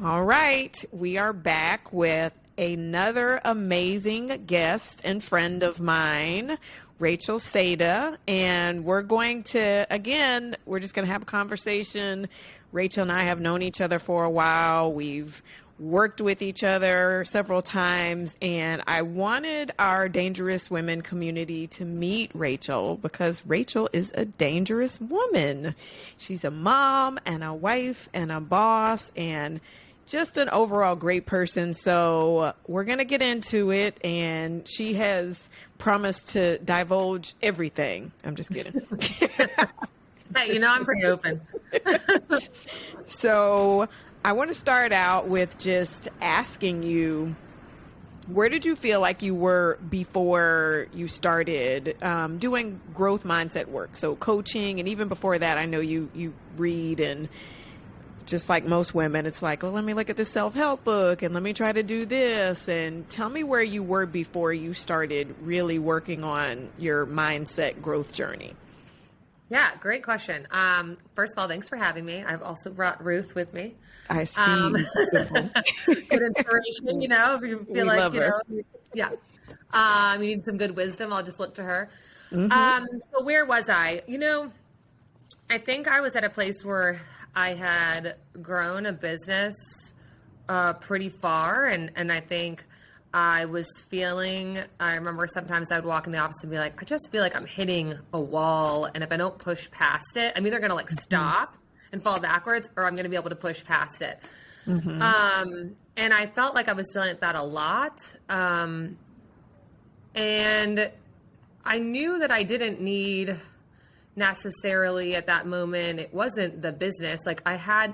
All right, we are back with another amazing guest and friend of mine, Rachael Seda, and we're just going to have a conversation. Rachael and I have known each other for a while. We've worked with each other several times, and I wanted our Dangerous Women community to meet Rachael because Rachael is a dangerous woman. She's a mom and a wife and a boss and just an overall great person. So we're going to get into it. And she has promised to divulge everything. I'm just kidding. Hey, I'm pretty open. So I want to start out with just asking you, where did you feel like you were before you started doing growth mindset work? So coaching, and even before that, I know you read, and just like most women, it's like, well, let me look at this self-help book and let me try to do this. And tell me where you were before you started really working on your mindset growth journey. Yeah, great question. First of all, thanks for having me. I've also brought Ruth with me. I see. Good inspiration, if you feel We love her. Yeah. You need some good wisdom, I'll just look to her. Mm-hmm. So where was I? I think I was at a place where I had grown a business pretty far, and I think I remember sometimes I would walk in the office and be like, I just feel like I'm hitting a wall, and if I don't push past it, I'm either going to stop and fall backwards, or I'm going to be able to push past it. Mm-hmm. And I felt like I was feeling that a lot. And I knew that I didn't need necessarily at that moment, it wasn't the business. Like I had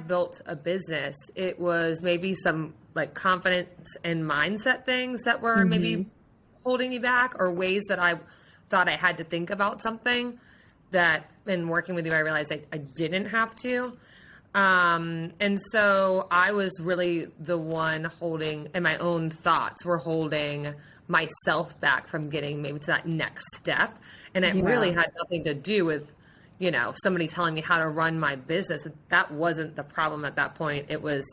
built a business. It was maybe some confidence and mindset things that were maybe holding me back, or ways that I thought I had to think about something that in working with you, I realized I didn't have to. And so I was really the one and my own thoughts were holding myself back from getting maybe to that next step. And it really had nothing to do with, somebody telling me how to run my business. That wasn't the problem at that point. It was,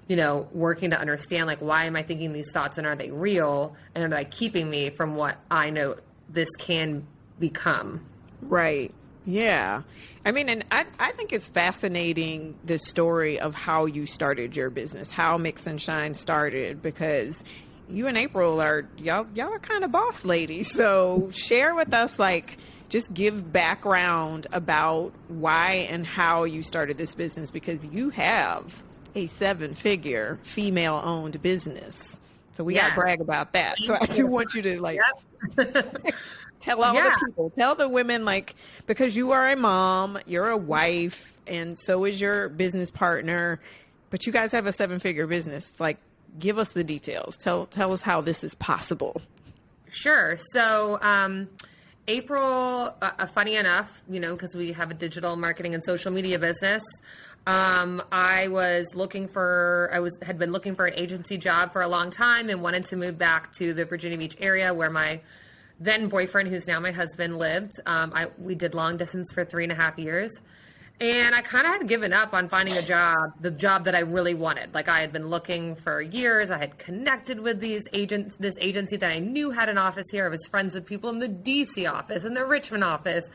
working to understand, why am I thinking these thoughts, and are they real? And are they keeping me from what I know this can become? Right. Yeah. I mean, and I think it's fascinating, the story of how you started your business, how Mix and Shine started, because you and April y'all are kind of boss ladies. So share with us, just give background about why and how you started this business, because you have a 7-figure female-owned business. So we got to brag about that. So I do want you to tell all the people, tell the women, because you are a mom, you're a wife, and so is your business partner, but you guys have a 7-figure business. Give us the details. Tell us how this is possible. Sure. So, April, funny enough, because we have a digital marketing and social media business, I had been looking for an agency job for a long time and wanted to move back to the Virginia Beach area where my then boyfriend, who's now my husband, lived. We did long distance for 3.5 years. And I kind of had given up on finding the job that I really wanted. I had been looking for years. I had connected with this agency that I knew had an office here. I was friends with people in the DC office and the Richmond office.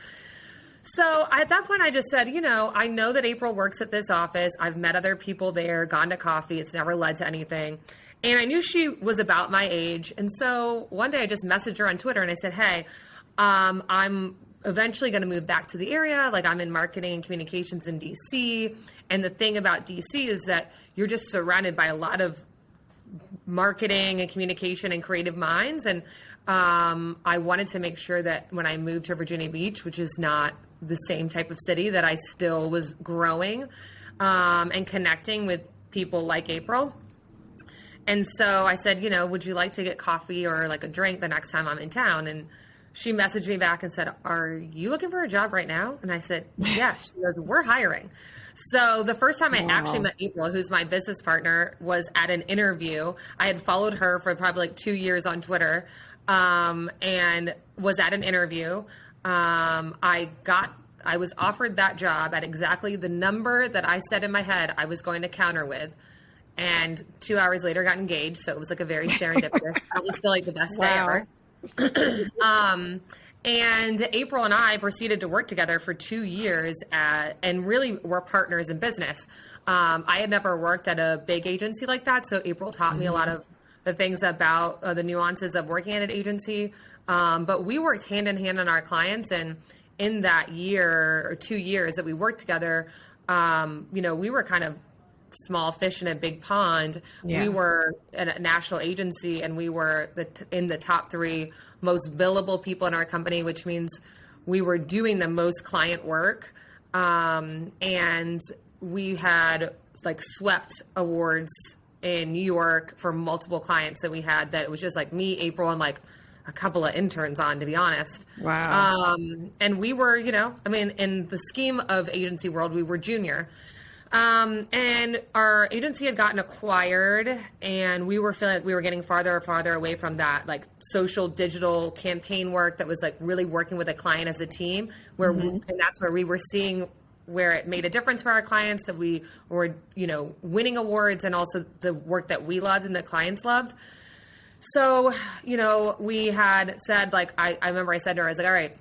So at that point, I just said, I know that April works at this office. I've met other people there, gone to coffee. It's never led to anything. And I knew she was about my age. And so one day I just messaged her on Twitter and I said, hey, I'm eventually going to move back to the area. I'm in marketing and communications in DC. And the thing about DC is that you're just surrounded by a lot of marketing and communication and creative minds. And I wanted to make sure that when I moved to Virginia Beach, which is not the same type of city, that I still was growing and connecting with people like April. And so I said, would you like to get coffee or a drink the next time I'm in town? And she messaged me back and said, are you looking for a job right now? And I said, yes. She goes, we're hiring. So the first time I actually met April, who's my business partner, was at an interview. I had followed her for probably 2 years on Twitter and was at an interview. I got I was offered that job at exactly the number that I said in my head I was going to counter with. And 2 hours later got engaged. So it was like a very serendipitous, probably still like the best day ever. And April and I proceeded to work together for 2 years and really were partners in business. I had never worked at a big agency like that. So April taught me a lot of the things about the nuances of working at an agency. But we worked hand in hand on our clients. And in that year or 2 years that we worked together, we were kind of small fish in a big pond. Yeah. We were a national agency, and we were in the top 3 most billable people in our company, which means we were doing the most client work. And we had like swept awards in New York for multiple clients that we had, that it was just like me, April, and like a couple of interns on, to be honest. Wow. And we were, in the scheme of agency world, we were junior. And our agency had gotten acquired, and we were feeling like we were getting farther and farther away from that, like social digital campaign work that was like really working with a client as a team, and that's where we were seeing where it made a difference for our clients, that we were, winning awards, and also the work that we loved and the clients loved. So, we had said, like, I remember I said to her, I was like, all right,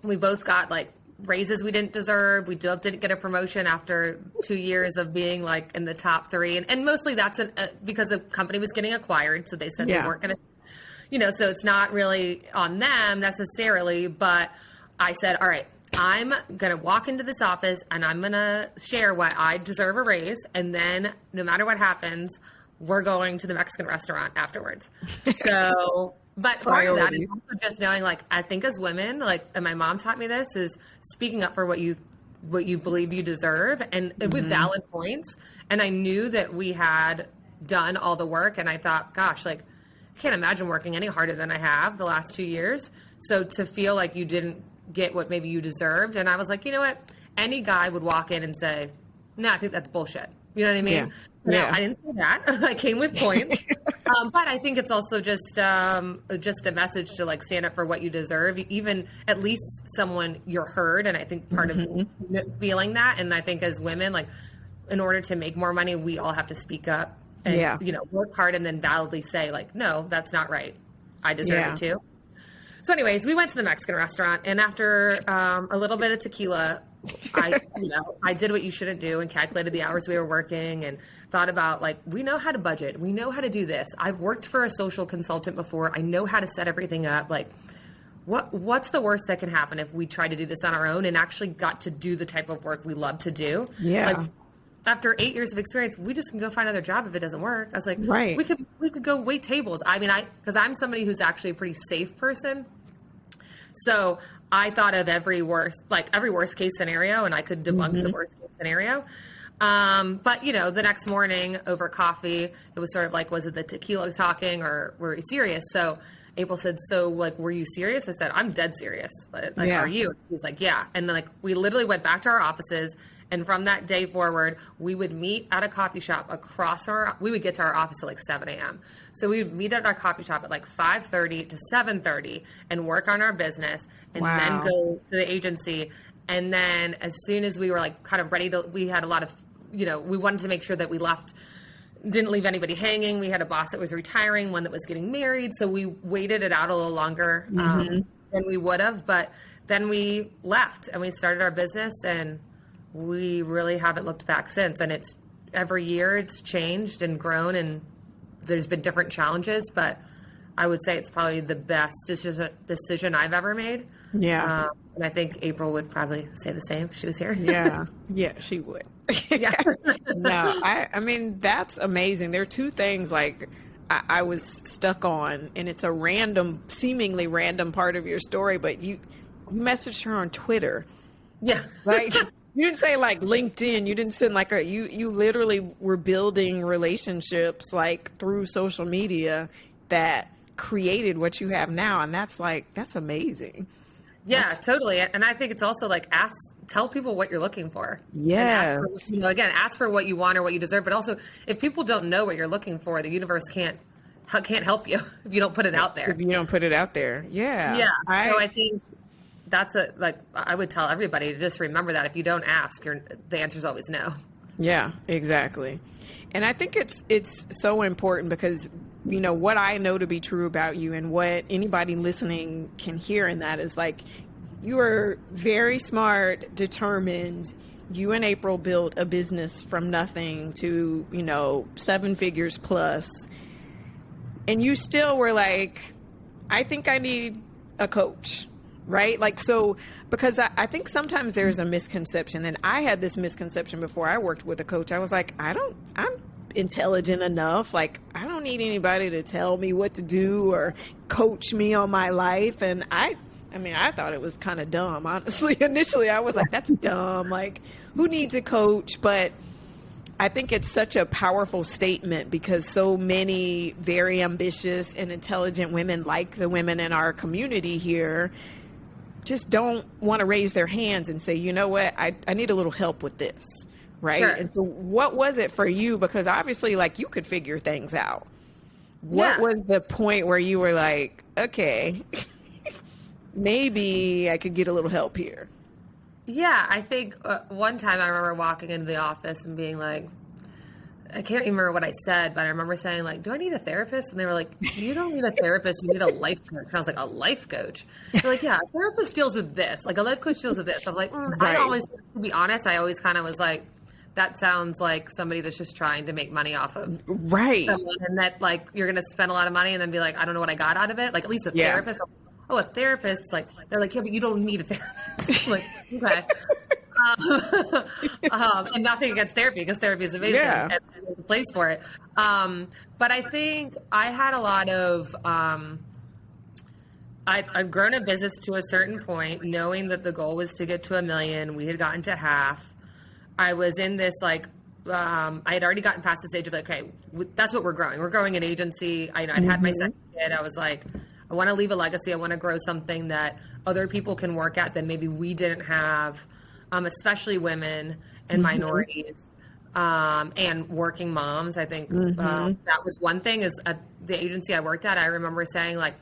we both got like raises we didn't deserve. We didn't get a promotion after 2 years of being like in the top 3. And mostly that's because the company was getting acquired. So they said they weren't going to, so it's not really on them necessarily. But I said, all right, I'm going to walk into this office and I'm going to share why I deserve a raise. And then no matter what happens, we're going to the Mexican restaurant afterwards. So... But part of that is also just knowing, like, I think as women, like, and my mom taught me this, is speaking up for what you believe you deserve, and with valid points. And I knew that we had done all the work, and I thought, gosh, like, I can't imagine working any harder than I have the last 2 years. So to feel like you didn't get what maybe you deserved, and I was like, you know what? Any guy would walk in and say, no, I think that's bullshit. You know what I mean? Yeah. No, I didn't say that. I came with points. But I think it's also just a message to like stand up for what you deserve. Even at least someone you're heard. And I think part of feeling that, and I think as women, like in order to make more money, we all have to speak up and, work hard and then validly say like, no, that's not right. I deserve it too. So anyways, we went to the Mexican restaurant, and after a little bit of tequila, I did what you shouldn't do and calculated the hours we were working and thought about, like, we know how to budget. We know how to do this. I've worked for a social consultant before. I know how to set everything up. Like, what's the worst that can happen if we try to do this on our own and actually got to do the type of work we love to do? Yeah. Like, after 8 years of experience, we just can go find another job if it doesn't work. I was like, right. we could go wait tables. I mean, because I'm somebody who's actually a pretty safe person. So I thought of every worst case scenario, and I could debunk the worst case scenario. But the next morning over coffee, it was sort of like, was it the tequila talking, or were we serious? So April said, so like, were you serious? I said, I'm dead serious. Like, are you? He's like, yeah. And then like, we literally went back to our offices. And from that day forward, we would meet at a coffee shop we would get to our office at like 7 a.m. So we would meet at our coffee shop at like 5:30 to 7:30 and work on our business, and then go to the agency. And then as soon as we were like kind of ready we had a lot of, we wanted to make sure that we didn't leave anybody hanging. We had a boss that was retiring, one that was getting married. So we waited it out a little longer than we would have. But then we left and we started our business, and we really haven't looked back since. And it's every year it's changed and grown, and there's been different challenges, but I would say it's probably the best decision I've ever made. Yeah. And I think April would probably say the same if she was here. Yeah. Yeah, she would. Yeah. No, I mean, that's amazing. There are 2 things like I was stuck on, and it's a seemingly random part of your story, but you messaged her on Twitter. Yeah. Like, you didn't say like LinkedIn. You didn't send like you literally were building relationships like through social media that created what you have now. And that's amazing. Yeah, totally. And I think it's also like tell people what you're looking for. Yeah. Ask for what you want or what you deserve. But also, if people don't know what you're looking for, the universe can't help you if you don't put it out there. If you don't put it out there. Yeah. Yeah. So I think I would tell everybody to just remember that if you don't ask, the answer is always no. Yeah, exactly. And I think it's so important because, you know, what I know to be true about you and what anybody listening can hear in that is like, you are very smart, determined. You and April built a business from nothing to, you know, 7 figures plus. And you still were like, I think I need a coach, right? Like, so, because I think sometimes there's a misconception, and I had this misconception before I worked with a coach. I was like, I'm intelligent enough. Like, I don't need anybody to tell me what to do or coach me on my life. And I thought it was kind of dumb, honestly. Initially, I was like, that's dumb. Like, who needs a coach? But I think it's such a powerful statement because so many very ambitious and intelligent women, like the women in our community here, just don't want to raise their hands and say, you know what, I need a little help with this, right? Sure. And so what was it for you? Because obviously, like, you could figure things out. What was the point where you were like, okay, maybe I could get a little help here? Yeah, I think one time I remember walking into the office and being like, I can't remember what I said, but I remember saying like, do I need a therapist? And they were like, you don't need a therapist, you need a life coach. And I was like, a life coach? They're like, yeah, a therapist deals with this. Like a life coach deals with this. I was like, Right. to be honest, I always kind of was like, that sounds like somebody that's just trying to make money off of Right. someone, and that like you're going to spend a lot of money and then be like, I don't know what I got out of it. Like at least a Yeah. therapist. Oh, a therapist. Like they're like, yeah, but you don't need a therapist. Like, okay. And nothing against therapy because therapy is amazing and there's a place for it. But I think I had a lot of, I'd grown a business to a certain point, knowing that the goal was to get to 1 million. We had gotten to half. I was in this like, I had already gotten past the stage of like, okay, that's what we're growing. We're growing an agency. I'd had my second kid. I was like, I want to leave a legacy. I want to grow something that other people can work at that maybe we didn't have, especially women and minorities and working moms. I think that was one thing is at the agency I worked at, I remember saying like,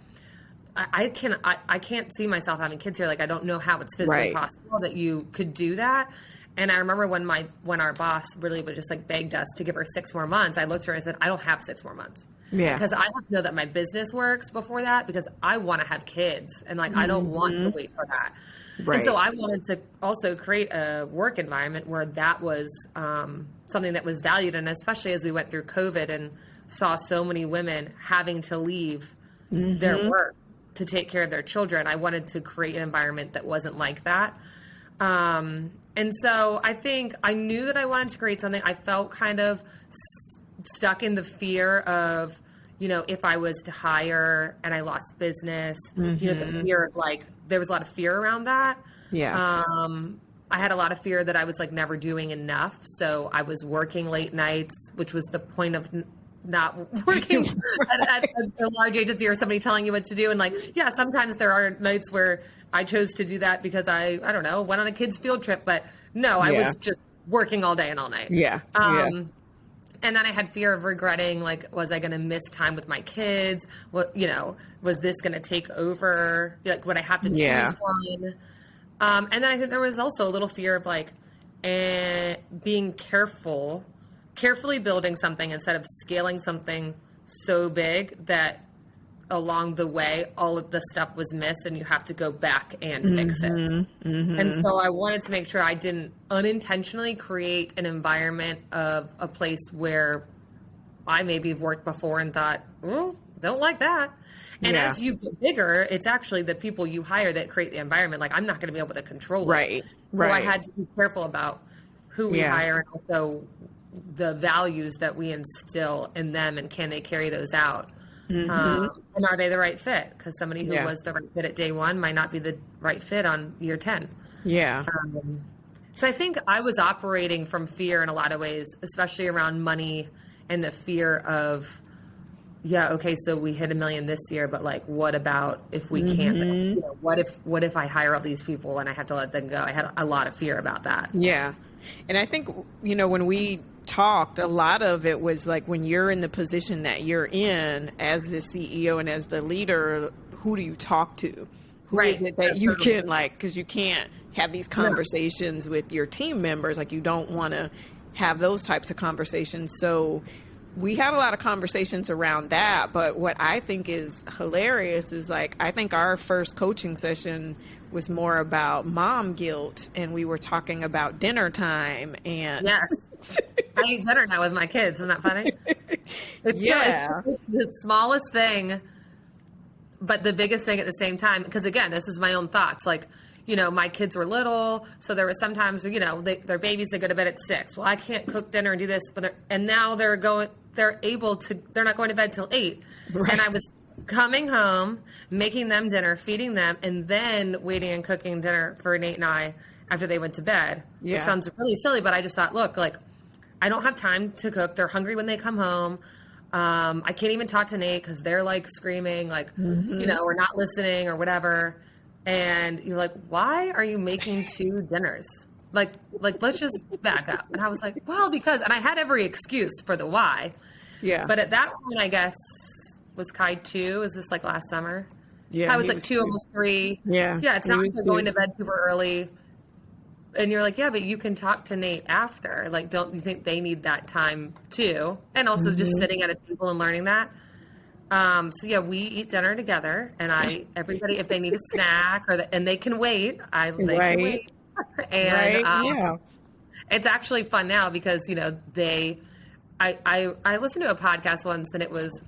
I can't see myself having kids here. Like, I don't know how it's physically possible that you could do that. And I remember when our boss really would just like begged us to give her 6 more months, I looked at her and said, I don't have 6 more months. Yeah. Because I have to know that my business works before that because I want to have kids and like I don't want to wait for that. Right. And so I wanted to also create a work environment where that was something that was valued. And especially as we went through COVID and saw so many women having to leave their work to take care of their children, I wanted to create an environment that wasn't like that. And so I think I knew that I wanted to create something. I felt kind of stuck in the fear of, you know, if I was to hire and I lost business, you know, the fear of like, there was a lot of fear around that. Yeah. I had a lot of fear that I was like never doing enough. So I was working late nights, which was the point of not working at a large agency or somebody telling you what to do. And like, yeah, sometimes there are nights where I chose to do that because I don't know, went on a kid's field trip, but no, I was just working all day and all night. Yeah. And then I had fear of regretting, like, was I going to miss time with my kids? What, you know, was this going to take over? Like, would I have to choose one? And then I think there was also a little fear of like being carefully building something instead of scaling something so big that along the way, all of the stuff was missed and you have to go back and fix it. And so I wanted to make sure I didn't unintentionally create an environment of a place where I maybe have worked before and thought, oh, don't like that. And as you get bigger, it's actually the people you hire that create the environment. Like, I'm not going to be able to control it. Right. So I had to be careful about who we hire and also the values that we instill in them and can they carry those out. And are they the right fit? Because somebody who was the right fit at day 1 might not be the right fit on year 10. Yeah. So I think I was operating from fear in a lot of ways, especially around money and the fear of, okay, so we hit 1 million this year, but like, what about if we can't? You know, what if I hire all these people and I have to let them go? I had a lot of fear about that. Yeah. And I think, you know, when we talked, a lot of it was like when you're in the position that you're in as the CEO and as the leader, who do you talk to? Who is it that you can like, because you can't have these conversations with your team members. Like you don't want to have those types of conversations. So we had a lot of conversations around that. But what I think is hilarious is like, I think our first coaching session was more about mom guilt, and we were talking about dinner time. And yes, I eat dinner now with my kids. Isn't that funny? It's the smallest thing, but the biggest thing at the same time. Because again, this is my own thoughts. Like, you know, my kids were little, so there was sometimes, you know, they're babies. They go to bed at 6. Well, I can't cook dinner and do this, and now they're not going to bed till 8. Right. And I was coming home, making them dinner, feeding them, and then waiting and cooking dinner for Nate and I after they went to bed, which sounds really silly, but I just thought, look, like, I don't have time to cook. They're hungry when they come home. I can't even talk to Nate because they're like screaming, like, you know, or not listening or whatever. And you're like, why are you making 2 dinners? Like, let's just back up. And I was like, well, because, and I had every excuse for the why. Yeah. But at that point, I guess, was Kai 2? Is this like last summer? Yeah. I was like 2, almost 3. Yeah. Yeah. It's not like they're going to bed super early. And you're like, yeah, but you can talk to Nate after. Like, don't you think they need that time too? And also just sitting at a table and learning that. So yeah, we eat dinner together, and everybody, if they need a snack and they can wait, they can wait. And it's actually fun now because, you know, I listened to a podcast once, and it was,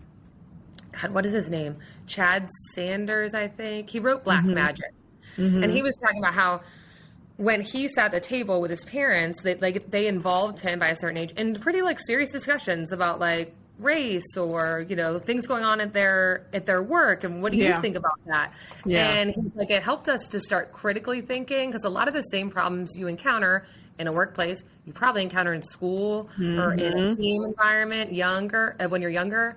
God, what is his name? Chad Sanders, I think. He wrote Black Magic. And he was talking about how when he sat at the table with his parents, they involved him by a certain age in pretty like serious discussions about like race or, you know, things going on at their work. And what do you think about that? And he's like, it helped us to start critically thinking, because a lot of the same problems you encounter in a workplace, you probably encounter in school or in a team environment when you're younger.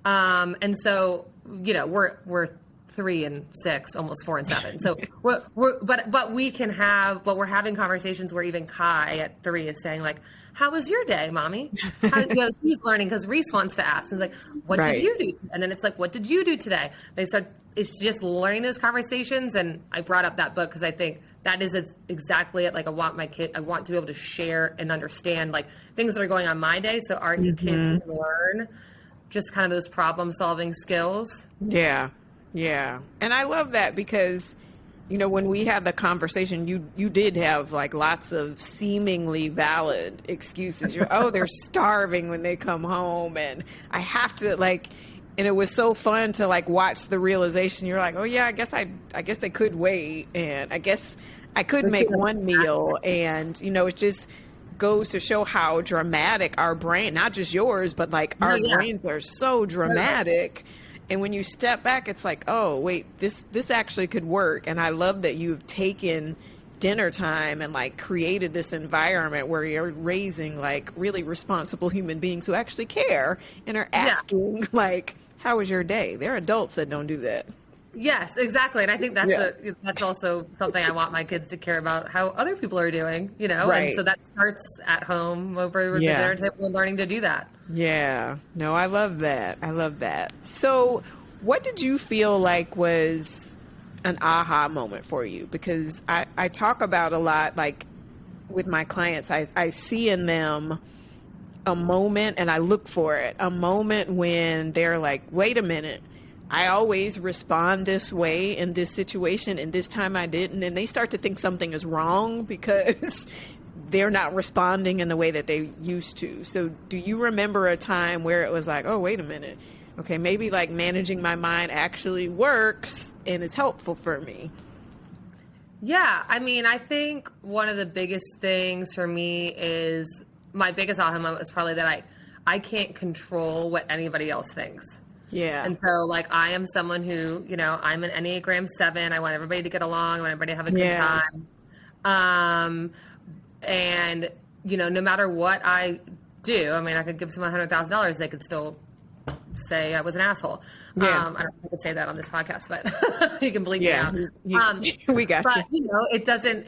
And so, you know, we're 3 and 6, almost 4 and 7. So but we're having conversations where even Kai at 3 is saying like, how was your day, mommy? He's learning because Reese wants to ask. He's like, what did you do? And then it's like, what did you do today? It's just learning those conversations. And I brought up that book because I think that is exactly it. Like I want to be able to share and understand like things that are going on my day. So our kids can learn just kind of those problem solving skills. Yeah. Yeah. And I love that because, you know, when we had the conversation, you did have like lots of seemingly valid excuses. They're starving when they come home, and I have to like, and it was so fun to like watch the realization. You're like, oh yeah, I guess they could wait, and I guess I could make one meal, and you know, it just goes to show how dramatic our brain, not just yours, but like our brains are so dramatic. And when you step back, it's like, oh, wait, this actually could work. And I love that you've taken dinner time and like created this environment where you're raising like really responsible human beings who actually care and are asking like, how was your day? There are adults that don't do that. Yes, exactly. And I think that's also something I want my kids to care about, how other people are doing, you know? Right. And so that starts at home over the dinner table and learning to do that. Yeah. No, I love that. So what did you feel like was an aha moment for you? Because I talk about a lot, like with my clients, I see in them a moment and I look for it, a moment when they're like, wait a minute, I always respond this way in this situation, and this time I didn't. And they start to think something is wrong because they're not responding in the way that they used to. So do you remember a time where it was like, oh, wait a minute. Okay, maybe like managing my mind actually works and is helpful for me? Yeah, I mean, I think one of the biggest things for me is my biggest aha moment was probably that I can't control what anybody else thinks. Yeah. And so, like, I am someone who, you know, I'm an Enneagram 7. I want everybody to get along. I want everybody to have a good time. And, you know, no matter what I do, I mean, I could give someone $100,000. They could still say I was an asshole. I don't know if I could say that on this podcast, but you can bleep me out. We got you. But, you know, it doesn't,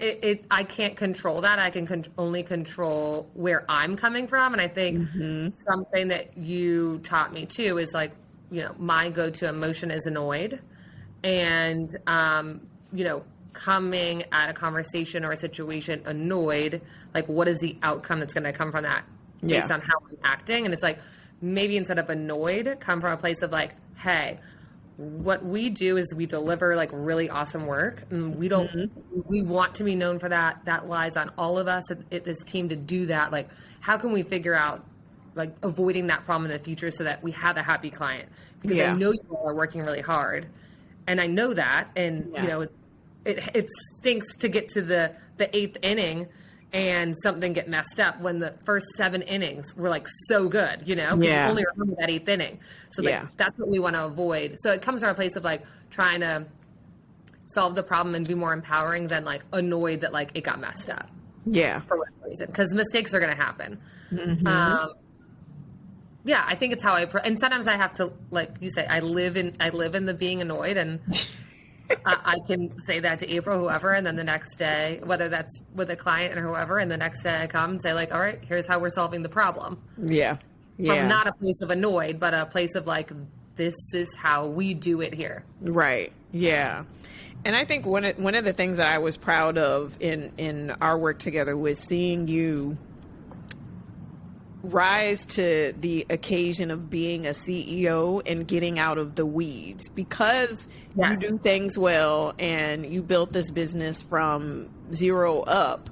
I can't control that. I can only control where I'm coming from. And I think something that you taught me too is like, you know, my go-to emotion is annoyed. And coming at a conversation or a situation annoyed, like what is the outcome that's going to come from that based on how I'm acting? And it's like, maybe instead of annoyed, come from a place of like, hey, what we do is we deliver like really awesome work, and we don't, we want to be known for that. That lies on all of us at this team to do that. Like, how can we figure out like avoiding that problem in the future so that we have a happy client? Because I know you all are working really hard, and I know that, and it stinks to get to the eighth inning and something get messed up when the first 7 innings were like so good, because you only remember that 8th inning. So like, that's what we want to avoid. So it comes from a place of like trying to solve the problem and be more empowering than like annoyed that like it got messed up. Yeah. For whatever reason. Because mistakes are going to happen. I think it's how and sometimes I have to, like you say, I live in the being annoyed, and I can say that to April, whoever, and then the next day, whether that's with a client or whoever, and the next day I come and say like, all right, here's how we're solving the problem. From not a place of annoyed, but a place of like, this is how we do it here. Right. Yeah. And I think one of the things that I was proud of in our work together was seeing you rise to the occasion of being a CEO and getting out of the weeds, because you do things well and you built this business from zero up.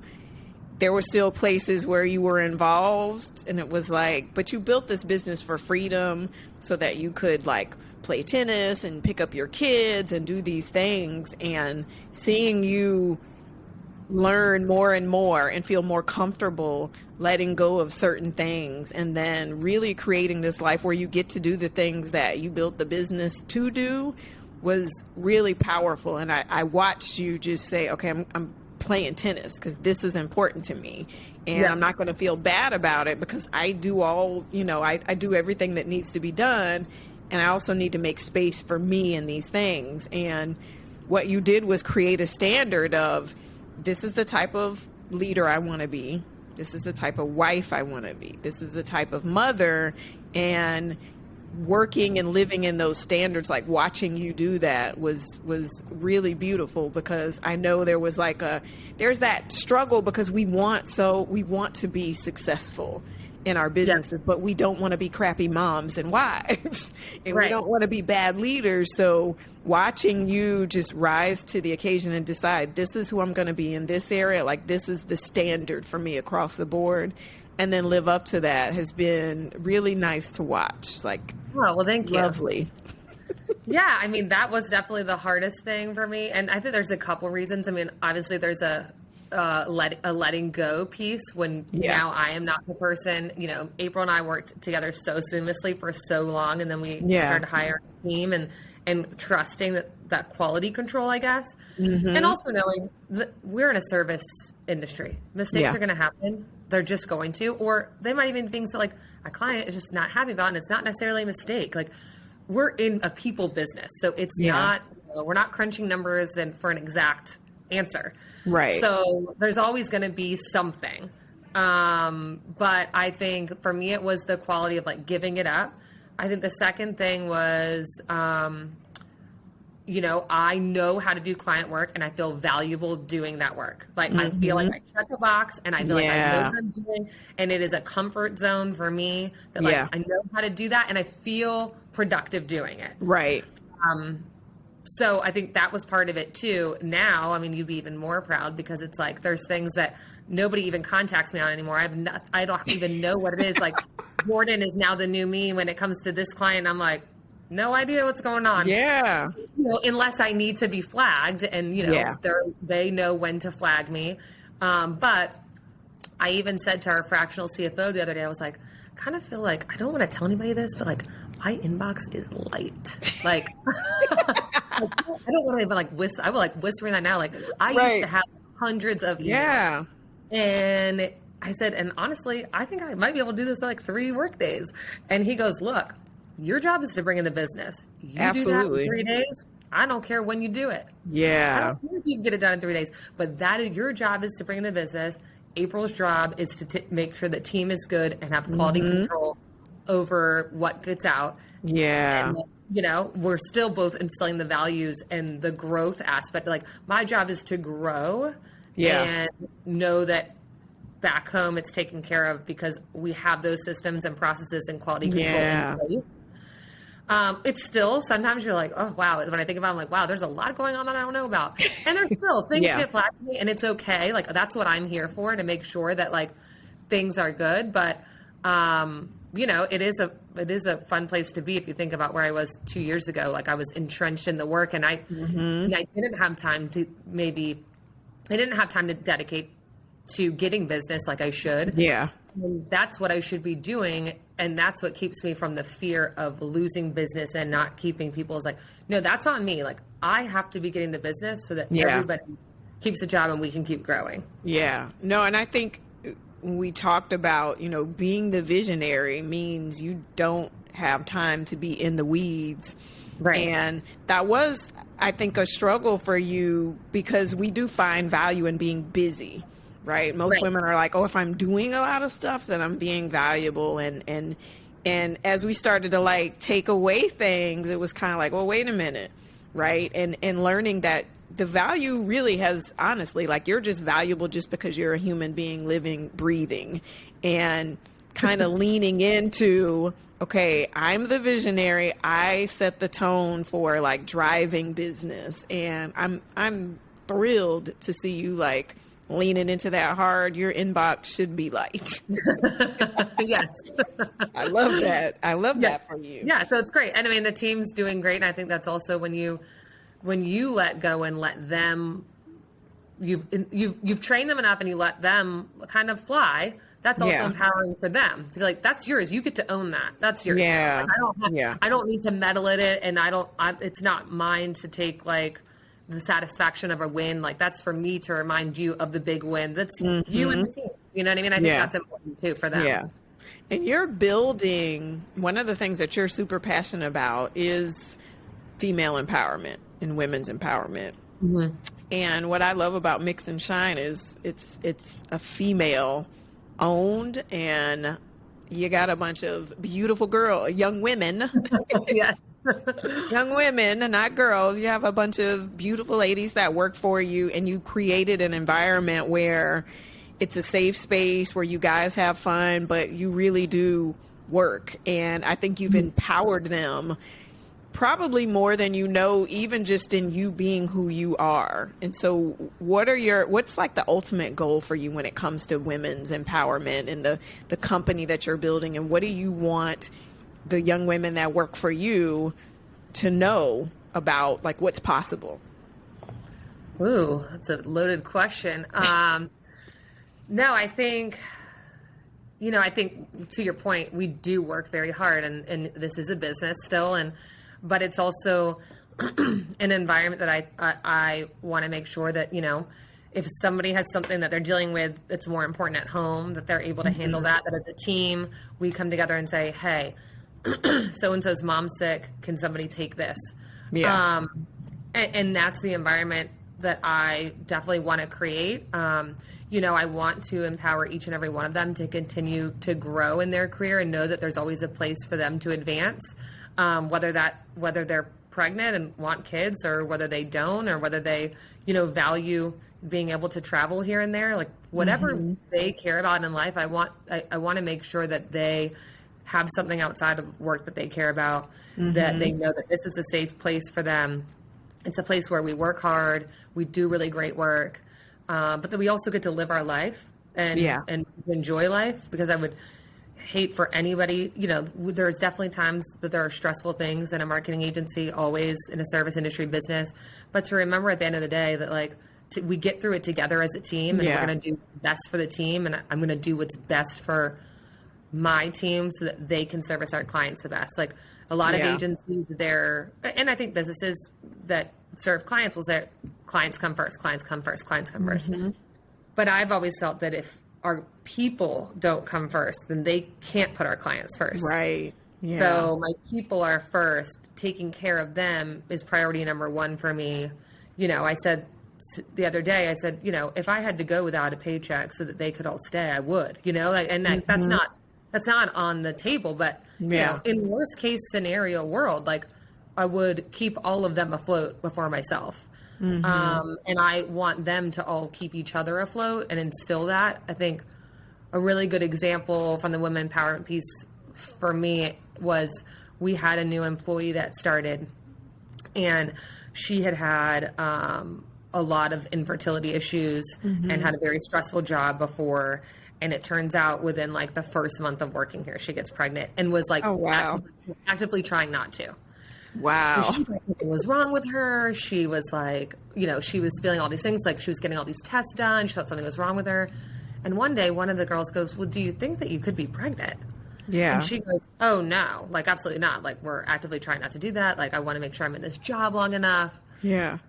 There were still places where you were involved, and it was like, but you built this business for freedom so that you could like play tennis and pick up your kids and do these things. And seeing you learn more and more and feel more comfortable letting go of certain things, and then really creating this life where you get to do the things that you built the business to do, was really powerful. And I watched you just say, okay, I'm playing tennis because this is important to me, and I'm not going to feel bad about it because I do all, I do everything that needs to be done, and I also need to make space for me in these things. And what you did was create a standard of, this is the type of leader I want to be. This is the type of wife I want to be. This is the type of mother. And working and living in those standards, like watching you do that was really beautiful, because I know there was like there's that struggle, because we want to be successful in our businesses, but we don't want to be crappy moms and wives, and we don't want to be bad leaders. So watching you just rise to the occasion and decide, this is who I'm going to be in this area, like this is the standard for me across the board, and then live up to that, has been really nice to watch. Like, oh, well, thank you. Lovely. Yeah, I mean, that was definitely the hardest thing for me. And I think there's a couple reasons. I mean, obviously there's a letting go piece when now I am not the person. April and I worked together so seamlessly for so long, and then we started to hire a team and trusting that quality control, I guess. And also knowing that we're in a service industry. Mistakes are going to happen. They're just going to, or they might even be things that like a client is just not happy about, and it's not necessarily a mistake. Like, we're in a people business, so it's not, we're not crunching numbers and for an exact answer. Right. So there's always going to be something. But I think for me, it was the quality of like giving it up. I think the second thing was, I know how to do client work, and I feel valuable doing that work. Like, I feel like I check a box, and I feel like I know what I'm doing, and it is a comfort zone for me that like I know how to do that, and I feel productive doing it. Right. So I think that was part of it too. Now, I mean, you'd be even more proud, because it's like, there's things that nobody even contacts me on anymore. I don't even know what it is. Like, Jordan is now the new me when it comes to this client. I'm like, no idea what's going on. Yeah. Unless I need to be flagged, and they know when to flag me. But I even said to our fractional CFO the other day, I was like, I kind of feel like, I don't want to tell anybody this, but like, my inbox is light. Like, I don't want to even like whisper. I would like whispering that now. Like, I used to have hundreds of emails. Yeah. And I said, and honestly, I think I might be able to do this in like 3 work days. And he goes, look, your job is to bring in the business. You do that in 3 days. I don't care when you do it. Yeah. I don't care if you can get it done in 3 days, but your job is to bring in the business. April's job is to make sure the team is good and have quality control over what gets out. Yeah. And you know, we're still both instilling the values and the growth aspect. Like my job is to grow and know that back home it's taken care of because we have those systems and processes and quality control in place. It's still, sometimes you're like, oh, wow. When I think about it, I'm like, wow, there's a lot going on that I don't know about. And there's still things get flagged to me and it's okay. Like that's what I'm here for, to make sure that like things are good. But, you know, it is a fun place to be. If you think about where I was 2 years ago, like I was entrenched in the work and I didn't have time to dedicate to getting business like I should. Yeah. And that's what I should be doing. And that's what keeps me from the fear of losing business and not keeping people. Is like, no, that's on me. Like I have to be getting the business so that everybody keeps a job and we can keep growing. Yeah. No. And I think we talked about, you know, being the visionary means you don't have time to be in the weeds. Right. And that was, I think, a struggle for you because we do find value in being busy. Right. Most women are like, oh, if I'm doing a lot of stuff, then I'm being valuable. And as we started to like take away things, it was kind of like, well, wait a minute. Right. And learning that the value really has, honestly, like you're just valuable just because you're a human being living, breathing, and kind of leaning into, okay, I'm the visionary. I set the tone for like driving business. And I'm thrilled to see you like leaning into that hard. Your inbox should be light. Yes. I love that. I love that for you. Yeah. So it's great. And I mean, the team's doing great. And I think that's also when you let go and let them, you've trained them enough and you let them kind of fly. That's also empowering for them to be like, that's yours. You get to own that. That's yours. Yeah. Like, I don't need to meddle in it. And it's not mine to take like the satisfaction of a win. Like that's for me to remind you of the big win. That's you and the team. You know what I mean? I think that's important too for them. Yeah. And you're building, one of the things that you're super passionate about is female empowerment and women's empowerment. Mm-hmm. And what I love about Mix and Shine is it's a female owned, and you got a bunch of beautiful young women. Yes. Young women, not girls. You have a bunch of beautiful ladies that work for you, and you created an environment where it's a safe space where you guys have fun, but you really do work. And I think you've empowered them probably more than you know, even just in you being who you are. And so what's like the ultimate goal for you when it comes to women's empowerment and the company that you're building? And what do you want the young women that work for you to know about like what's possible? Ooh, that's a loaded question. No, I think to your point, we do work very hard and this is a business still. But it's also an environment that I want to make sure that, you know, if somebody has something that they're dealing with that's more important at home, that they're able to handle that as a team, we come together and say, hey, so-and-so's mom's sick. Can somebody take this? Yeah. And that's the environment that I definitely want to create. You know, I want to empower each and every one of them to continue to grow in their career and know that there's always a place for them to advance, whether they're pregnant and want kids or whether they don't, or whether they, you know, value being able to travel here and there, like whatever they care about in life. I want to make sure that they have something outside of work that they care about, that they know that this is a safe place for them. It's a place where we work hard, we do really great work, but that we also get to live our life and enjoy life, because I would hate for anybody, you know, there's definitely times that there are stressful things in a marketing agency, always in a service industry business, but to remember at the end of the day that like we get through it together as a team, and we're going to do what's best for the team, and I'm going to do what's best for my team so that they can service our clients the best. Like a lot of agencies there, and I think businesses that serve clients will say clients come first, clients come first, clients come first. But I've always felt that if our people don't come first, then they can't put our clients first. Right. Yeah. So my people are first. Taking care of them is priority number one for me. You know, I said the other day, I said, you know, if I had to go without a paycheck so that they could all stay, I would, you know, like, and that's not on the table, but you know, in worst case scenario world, like would keep all of them afloat before myself. And I want them to all keep each other afloat and instill that. I think a really good example from the women empowerment piece for me was we had a new employee that started, and she had a lot of infertility issues and had a very stressful job before. And it turns out within like the first month of working here, she gets pregnant and was like actively trying not to. Wow. So she thought something was wrong with her. She was like, she was feeling all these things, like she was getting all these tests done. She thought something was wrong with her. And one day, one of the girls goes, well, do you think that you could be pregnant? Yeah. And she goes, oh, no, like, absolutely not. Like, we're actively trying not to do that. Like, I want to make sure I'm in this job long enough. Yeah.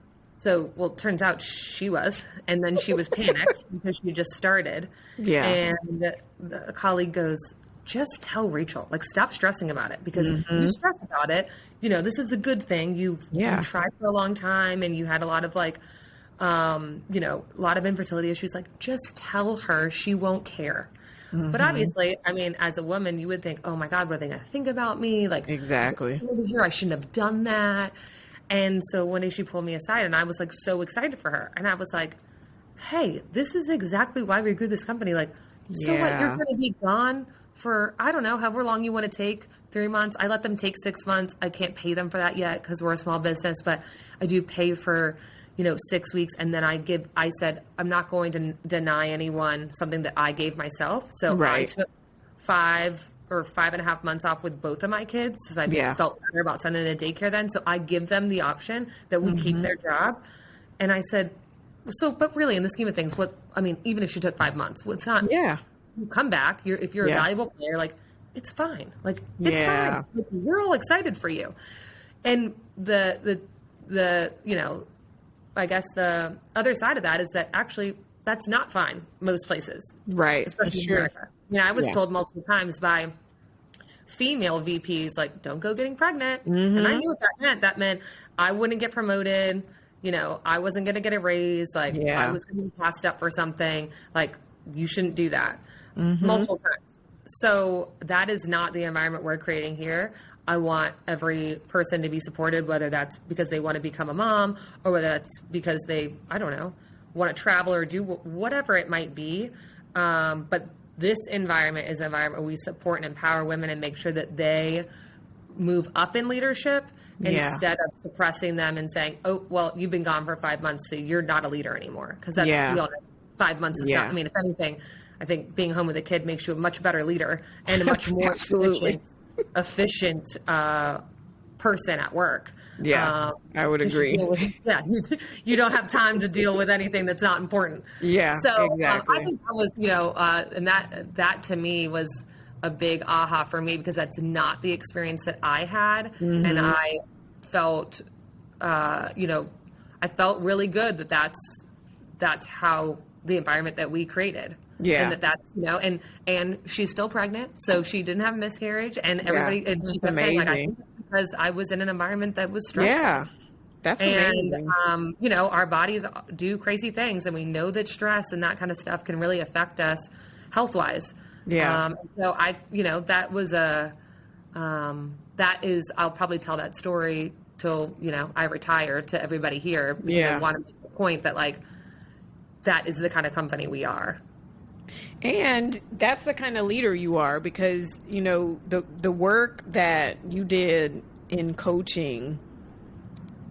So, well, it turns out she was. And then she was panicked because she just started. Yeah. And the colleague goes, just tell Rachel, like, stop stressing about it, because you stress about it. This is a good thing. You tried for a long time and you had a lot of like, a lot of infertility issues. Like, just tell her, she won't care. But obviously, I mean, as a woman, you would think, oh my God, what are they going to think about me? Like, exactly. Here, I shouldn't have done that. And so one day she pulled me aside and I was like so excited for her. And I was like, hey, this is exactly why we grew this company. Like, so what, you're going to be gone for, I don't know, however long you want to take, 3 months. I let them take 6 months. I can't pay them for that yet because we're a small business, but I do pay for, 6 weeks. And then I said, I'm not going to deny anyone something that I gave myself. So I took 5 or 5.5 months off with both of my kids because I felt better about sending them to daycare then. So I give them the option that we keep their job. And I said, but really in the scheme of things, even if she took 5 months, it's not, you come back, if you're a valuable player, like, it's fine. Like, it's fine. Like, we're all excited for you. And the I guess the other side of that is that actually that's not fine most places. Right. Especially in America. I was told multiple times by female VPs, like, don't go getting pregnant. And I knew what that meant. That meant I wouldn't get promoted. I wasn't going to get a raise. Like, I was going to be passed up for something. Like, you shouldn't do that. Multiple times. So that is not the environment we're creating here. I want every person to be supported, whether that's because they want to become a mom or whether that's because they, I don't know, want to travel or do whatever it might be. But this environment is an environment where we support and empower women and make sure that they move up in leadership instead of suppressing them and saying, oh, well, you've been gone for 5 months, so you're not a leader anymore. Because that's, we all know, 5 months is not, if anything, I think being home with a kid makes you a much better leader and a much more efficient person at work. Yeah, I would agree. You don't have time to deal with anything that's not important. Yeah, so exactly. I think that was, and that to me was a big aha for me because that's not the experience that I had, and I felt, I felt really good that's how the environment that we created. Yeah. And that's, and she's still pregnant, so she didn't have a miscarriage, and everybody, and she kept saying, like, I think it's because I was in an environment that was stressful. Yeah. That's amazing. And, our bodies do crazy things, and we know that stress and that kind of stuff can really affect us health-wise. Yeah. So that was I'll probably tell that story till, I retire to everybody here because I want to make the point that, like, that is the kind of company we are. And that's the kind of leader you are because, the work that you did in coaching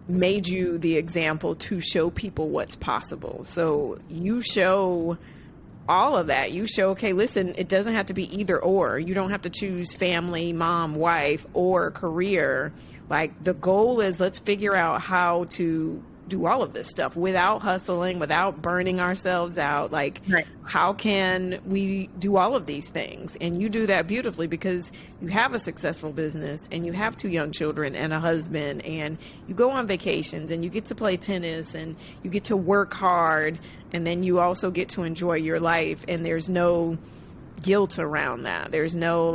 made you the example to show people what's possible. So you show all of that. You show, okay, listen, it doesn't have to be either or. You don't have to choose family, mom, wife, or career. Like, the goal is let's figure out how to do all of this stuff without hustling, without burning ourselves out. Like, how can we do all of these things? And you do that beautifully because you have a successful business and you have 2 young children and a husband, and you go on vacations and you get to play tennis and you get to work hard, and then you also get to enjoy your life, and there's no guilt around that. There's no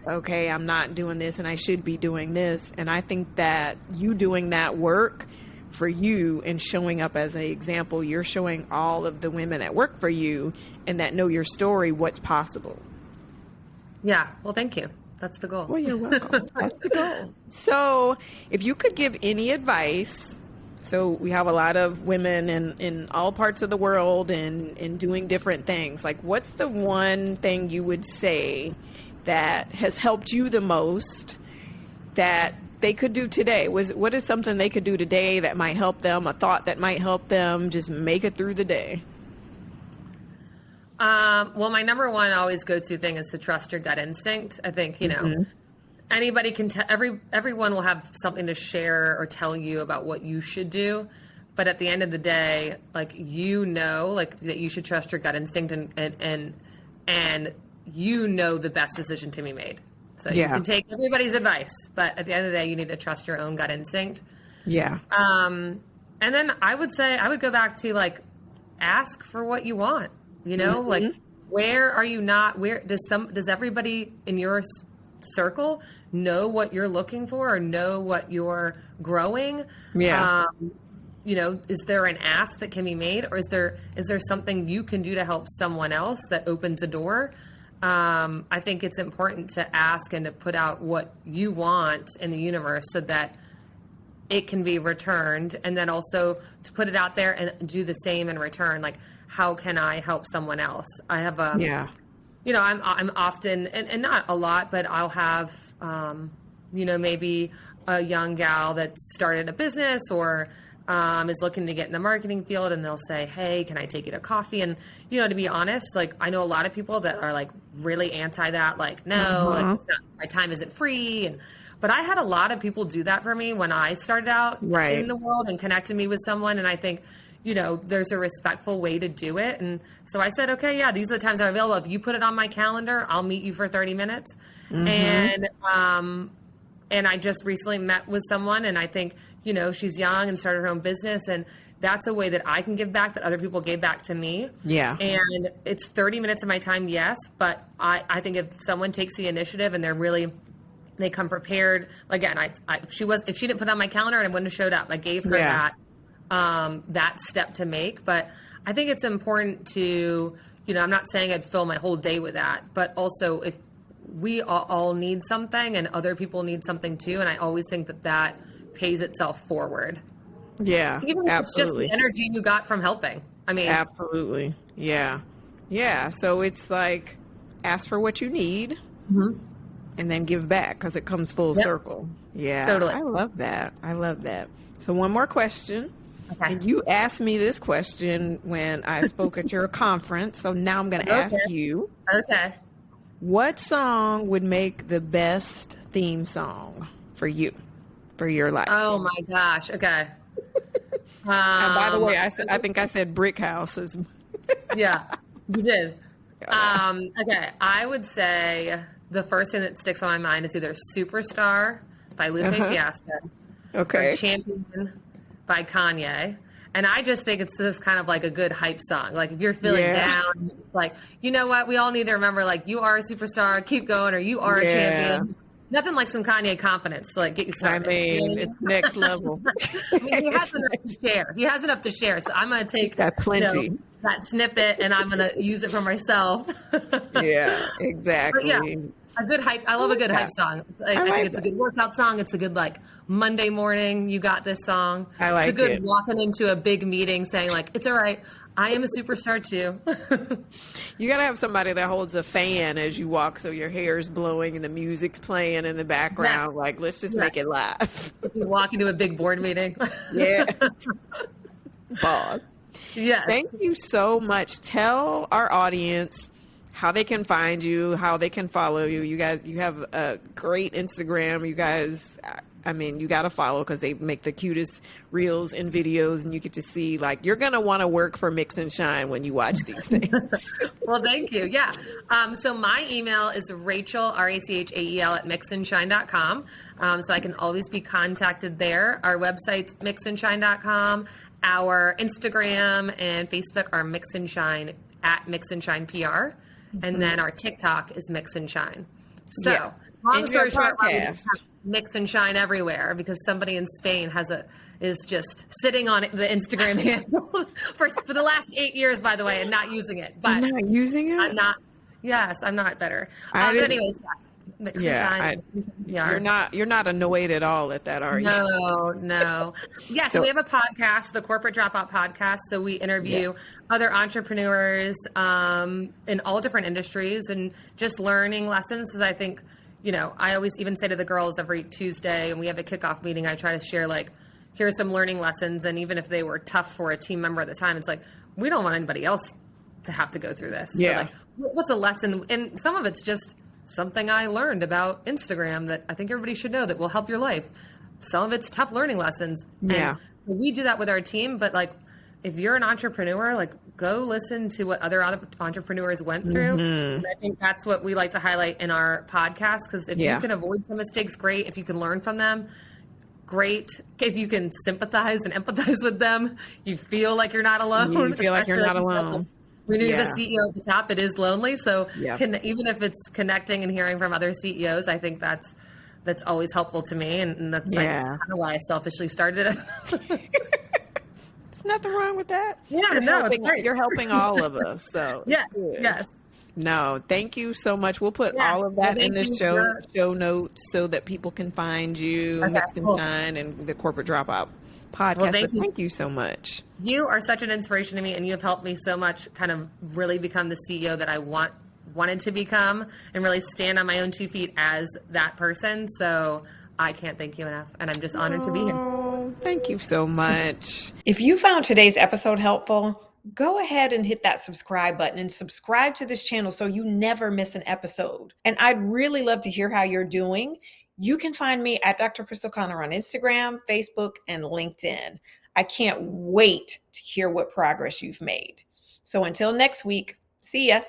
okay, I'm not doing this and I should be doing this. And I think that you doing that work for you and showing up as an example, you're showing all of the women that work for you and that know your story, what's possible. Yeah. Well, thank you. That's the goal. Well, you're welcome. That's the goal. So if you could give any advice, so we have a lot of women in all parts of the world and doing different things. Like, what's the one thing you would say that has helped you the most that they could do today? What is something they could do today that might help them, a thought that might help them just make it through the day? Well, my number one always go-to thing is to trust your gut instinct. I think, anybody can everyone will have something to share or tell you about what you should do. But at the end of the day, like, that you should trust your gut instinct and the best decision to be made. So you can take everybody's advice, but at the end of the day, you need to trust your own gut instinct. Yeah. And then I would say, I would go back to, like, ask for what you want. Like, where are you not? Where does everybody in your circle know what you're looking for or know what you're growing? Yeah. Is there an ask that can be made, or is there something you can do to help someone else that opens a door? I think it's important to ask and to put out what you want in the universe so that it can be returned, and then also to put it out there and do the same in return. Like, how can I help someone else? I have I'm often, and not a lot, but I'll have, maybe a young gal that started a business or is looking to get in the marketing field, and they'll say, hey, can I take you to coffee? And, to be honest, like, I know a lot of people that are, like, really anti that, like, no, like, it's not, my time isn't free. But I had a lot of people do that for me when I started out in the world and connected me with someone. And I think, there's a respectful way to do it. And so I said, okay, yeah, these are the times I'm available. If you put it on my calendar, I'll meet you for 30 minutes. And I just recently met with someone, and I think, she's young and started her own business, and that's a way that I can give back that other people gave back to me. Yeah. And it's 30 minutes of my time, yes, but I think if someone takes the initiative and they come prepared, again, if she didn't put it on my calendar, I wouldn't have showed up. I gave her that step to make. But I think it's important to, I'm not saying I'd fill my whole day with that, but also if we all need something and other people need something too. And I always think that pays itself forward. Yeah, even if it's just the energy you got from helping. I mean, absolutely. Yeah. Yeah. So it's like, ask for what you need and then give back, because it comes full circle. Yeah. Totally. I love that. So one more question. Okay. And you asked me this question when I spoke at your conference. So now I'm going to ask you. Okay. What song would make the best theme song for you, for your life? Oh my gosh. Okay. And by the way, I think I said Brick Houses. Yeah, you did. Okay. I would say the first thing that sticks on my mind is either Superstar by Lupe Fiasco or Champion by Kanye. And I just think it's just kind of like a good hype song. Like, if you're feeling down, like, you know what? We all need to remember, like, you are a superstar, keep going, or you are a champion. Nothing like some Kanye confidence to, like, get you started. I mean, it's next level. I mean, he has enough to share. So I'm going to take that snippet and I'm going to use it for myself. Yeah, exactly. But yeah, a good hype. I love a good hype song. I think it's a good workout song. It's a good, like, Monday morning, you got this song. I like it. It's a good walking into a big meeting saying, like, it's all right, I am a superstar too. You got to have somebody that holds a fan as you walk, so your hair's blowing and the music's playing in the background. Yes. Like, let's just make it live. You walk into a big board meeting. Yeah. Boss. Yes. Thank you so much. Tell our audience how they can find you, how they can follow you. You guys, you have a great Instagram. You guys, I mean, you got to follow, because they make the cutest reels and videos, and you get to see, like, you're going to want to work for Mix and Shine when you watch these things. Well, thank you. Yeah. So my email is Rachael, Rachael at mixandshine.com. So I can always be contacted there. Our website's mixandshine.com. Our Instagram and Facebook are Mix and Shine at Mix and Shine PR. And then our TikTok is Mix and Shine. So, long story short, Mix and Shine everywhere, because somebody in Spain is just sitting on the Instagram handle for the last 8 years, by the way, and not using it. But I'm not using it? I'm not. Yes, I'm not better. But anyways, Mix and Yeah, Shine. you're not annoyed at all at that, are you? No, no. Yeah, so we have a podcast, the Corporate Dropout Podcast. So we interview other entrepreneurs in all different industries and just learning lessons. Because I think, I always even say to the girls every Tuesday, and we have a kickoff meeting, I try to share, like, here's some learning lessons. And even if they were tough for a team member at the time, it's like, we don't want anybody else to have to go through this. Yeah. So, like, what's a lesson? And some of it's just something I learned about Instagram that I think everybody should know that will help your life. Some of it's tough learning lessons. Yeah. And we do that with our team, but like, if you're an entrepreneur, like, go listen to what other entrepreneurs went through. And I think that's what we like to highlight in our podcast. Because if you can avoid some mistakes, great. If you can learn from them, great. If you can sympathize and empathize with them, you feel like you're not alone. You feel like you're not alone. We knew the CEO at the top, it is lonely. So Yeah. even if it's connecting and hearing from other CEOs, I think that's always helpful to me. And that's like kind of why I selfishly started it. There's nothing wrong with that. Yeah, it's great. You're helping all of us. So yes. No, thank you so much. We'll put all of that in the show notes so that people can find you, Mix and Shine, and the Corporate Dropout podcast. Well, thank you so much. You are such an inspiration to me, and you have helped me so much kind of really become the CEO that I wanted to become and really stand on my own 2 feet as that person. So I can't thank you enough, and I'm just honored to be here. Thank you so much. If you found today's episode helpful, go ahead and hit that subscribe button and subscribe to this channel so you never miss an episode. And I'd really love to hear how you're doing. You can find me at Dr. Crystal Connor on Instagram, Facebook, and LinkedIn. I can't wait to hear what progress you've made. So until next week, see ya.